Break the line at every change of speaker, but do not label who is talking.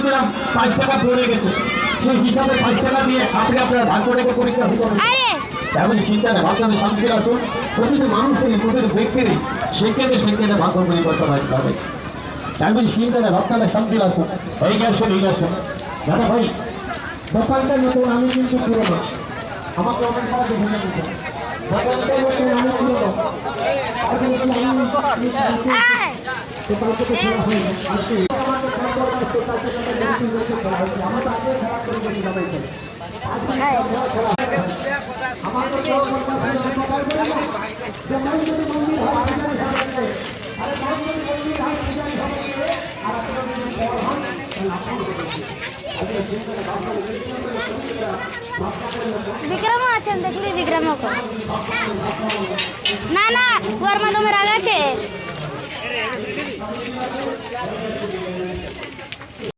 বলেছিলাম 5 টাকা পড়ে গেছে, সেই হিসাবে 5 টাকা দিয়ে আপনি আপনার ভাগ্য রেখে পরীক্ষা দিতে হবে। এমন চিন্তা নেই, ভাগ্যে শান্তি রাখুন। প্রতিটি মানুষেরই প্রতিটি ব্যক্তিরই সেখানে ভাগ্য পরিবর্তন আসতে হবে। এমন চিন্তা নেই, ভাবনা শান্তি রাখুন। এই গেছেন দাদা ভাই, দোকানটার মতন আমি কিন্তু পুরোনো, আমাকে অনেক বড় দেখে নিতে দোকানটার মতন আমি পুরোনো।
বিক্রম আছেন, দেখলি বিক্রম না না কুয়ার মাধ্যমে রাগ আছে।